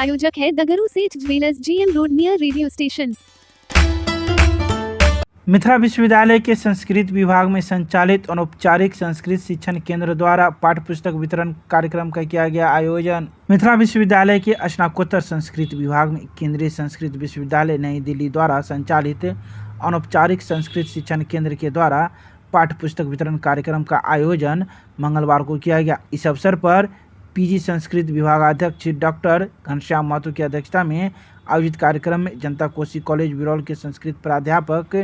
प्रायोजक है द गुरु सेठ jewellers, GM road, near radio station. Mithila विश्वविद्यालय के संस्कृत विभाग में संचालित अनौपचारिक संस्कृत शिक्षण केंद्र द्वारा पाठ्य पुस्तक वितरण कार्यक्रम का किया गया आयोजन। मिथिला विश्वविद्यालय के स्नातकोत्तर संस्कृत विभाग में केंद्रीय संस्कृत विश्वविद्यालय नई दिल्ली द्वारा संचालित अनौपचारिक संस्कृत शिक्षण केंद्र के द्वारा पाठ्य पुस्तक वितरण कार्यक्रम का आयोजन मंगलवार को किया गया। इस अवसर पर पीजी संस्कृत विभागाध्यक्ष डॉक्टर घनश्याम महतो की अध्यक्षता में आयोजित कार्यक्रम में जनता कोसी कॉलेज बिरौल के संस्कृत प्राध्यापक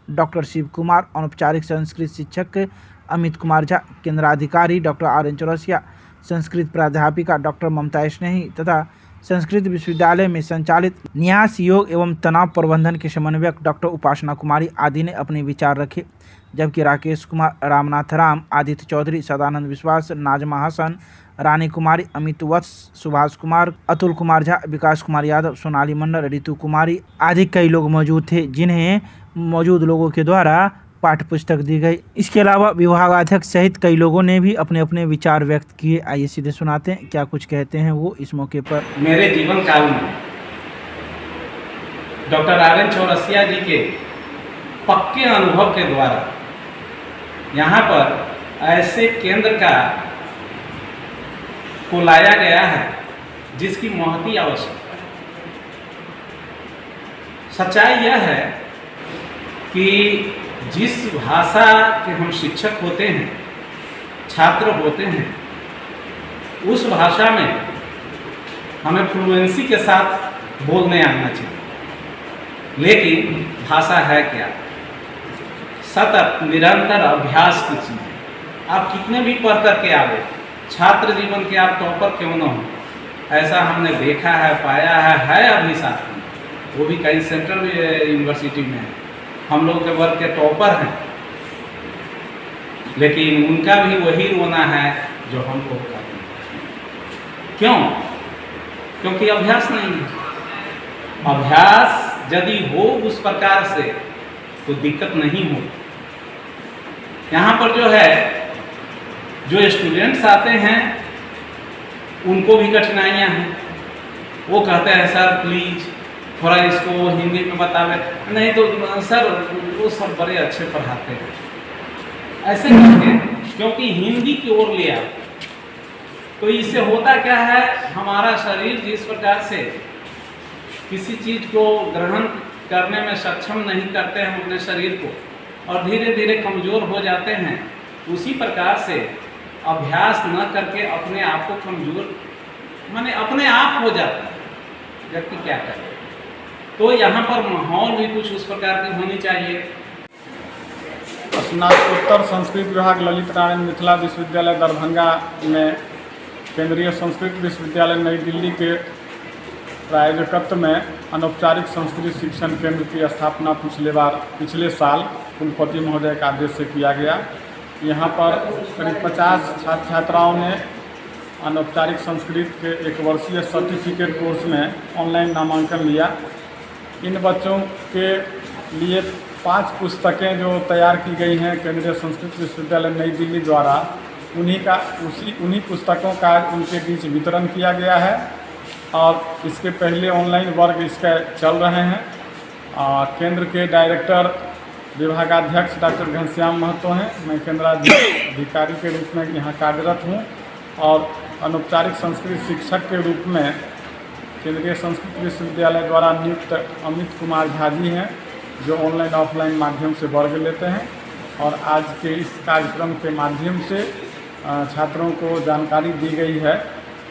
डॉक्टर शिव कुमार, अनौपचारिक संस्कृत शिक्षक अमित कुमार झा, केंद्राधिकारी डॉक्टर RN चौरसिया, संस्कृत प्राध्यापिका डॉक्टर ममता स्नेही तथा संस्कृत विश्वविद्यालय में संचालित न्यास योग एवं तनाव प्रबंधन के समन्वयक डॉक्टर उपासना कुमारी आदि ने अपने विचार रखे, जबकि राकेश कुमार, रामनाथ राम, आदित्य चौधरी, सदानंद विश्वास, नाजमा हसन, रानी कुमारी, अमित वत्स, सुभाष कुमार, अतुल कुमार झा, विकास कुमार यादव, सोनाली मंडल, ऋतु कुमारी आदि कई लोग मौजूद थे, जिन्हें मौजूद लोगों के द्वारा पाठ्य पुस्तक दी गई। इसके अलावा विभागाध्यक्ष सहित कई लोगों ने भी अपने अपने विचार व्यक्त किए। आइए सीधे सुनाते हैं क्या कुछ कहते हैं वो इस मौके पर। मेरे जीवन काल में डॉक्टर RN चौरसिया जी के पक्के अनुभव के द्वारा यहाँ पर ऐसे केंद्र को लाया गया है जिसकी महती आवश्यकता है। सच्चाई यह है कि जिस भाषा के हम शिक्षक होते हैं, छात्र होते हैं, उस भाषा में हमें फ्लुएंसी के साथ बोलने आना चाहिए। लेकिन भाषा है क्या? सतत निरंतर अभ्यास की चीज़ है। आप कितने भी पढ़ करके आवे, छात्र जीवन के आप टॉपर क्यों न हो, ऐसा हमने देखा है, पाया है अभी साथ में, वो भी कई सेंट्रल यूनिवर्सिटी में है। हम लोग के वर्ग के टॉपर हैं, लेकिन उनका भी वही रोना है जो हम लोग का। क्यों? क्योंकि अभ्यास नहीं है। अभ्यास यदि हो उस प्रकार से तो दिक्कत नहीं हो। यहाँ पर जो है, जो स्टूडेंट्स आते हैं उनको भी कठिनाइयाँ हैं। वो कहते हैं सर प्लीज़ थोड़ा इसको हिंदी में बतावे, नहीं तो सर वो सब बड़े अच्छे पढ़ाते हैं, ऐसे करके, क्योंकि हिंदी की ओर ले आओ। तो इससे होता क्या है, हमारा शरीर जिस प्रकार से किसी चीज़ को ग्रहण करने में सक्षम नहीं करते हैं अपने शरीर को, और धीरे धीरे कमज़ोर हो जाते हैं, उसी प्रकार से अभ्यास न करके अपने आप को कमज़ोर, माने अपने आप हो जाता है व्यक्ति। क्या करे? तो यहाँ पर माहौल भी कुछ उस प्रकार की होनी चाहिए। स्नातकोत्तर संस्कृत विभाग ललित नारायण मिथिला विश्वविद्यालय दरभंगा में केंद्रीय संस्कृत विश्वविद्यालय नई दिल्ली के प्रायोजकत्व में अनौपचारिक संस्कृत शिक्षण केंद्र की स्थापना पिछले साल कुलपति महोदय के आदेश से किया गया। यहाँ पर करीब 50 छात्र छात्राओं ने अनौपचारिक संस्कृत के 1 वर्षीय सर्टिफिकेट कोर्स में ऑनलाइन नामांकन लिया। इन बच्चों के लिए 5 पुस्तकें जो तैयार की गई हैं केंद्रीय संस्कृत विश्वविद्यालय नई दिल्ली द्वारा, उन्हीं पुस्तकों का उनके बीच वितरण किया गया है। और इसके पहले ऑनलाइन वर्ग इसके चल रहे हैं। केंद्र के डायरेक्टर विभागाध्यक्ष डॉक्टर घनश्याम महतो हैं। मैं केंद्राधिकारी के रूप में यहाँ कार्यरत हूँ और अनौपचारिक संस्कृत शिक्षक के रूप में केंद्रीय संस्कृत विश्वविद्यालय द्वारा नियुक्त अमित कुमार झा जी हैं, जो ऑनलाइन ऑफलाइन माध्यम से वर्ग लेते हैं। और आज के इस कार्यक्रम के माध्यम से छात्रों को जानकारी दी गई है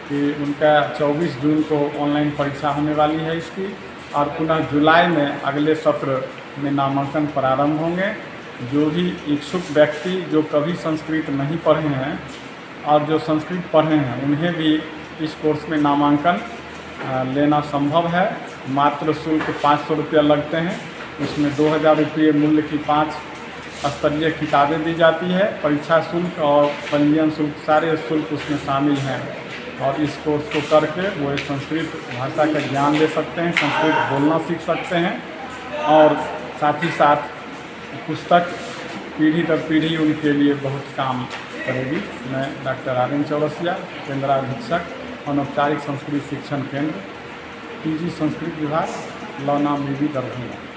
कि उनका 24 जून को ऑनलाइन परीक्षा होने वाली है इसकी, और पुनः जुलाई में अगले सत्र में नामांकन प्रारंभ होंगे। जो भी इच्छुक व्यक्ति जो कभी संस्कृत नहीं पढ़े हैं और जो संस्कृत पढ़े हैं, उन्हें भी इस कोर्स में नामांकन लेना संभव है। मात्र शुल्क 500 रुपया लगते हैं। इसमें 2000 रुपये मूल्य की 5 स्तरीय किताबें दी जाती है। परीक्षा शुल्क और पंजीयन शुल्क, सारे शुल्क उसमें शामिल हैं। और इस कोर्स को करके वो संस्कृत भाषा का ज्ञान ले सकते हैं, संस्कृत बोलना सीख सकते हैं, और साथ ही साथ पुस्तक पीढ़ी दर पीढ़ी उनके लिए बहुत काम करेगी। मैं डॉक्टर RN चौरसिया, केंद्राधीक्षक अनौपचारिक संस्कृत शिक्षण केंद्र पीजी संस्कृत विभाग लौना बीबी दरभंगा।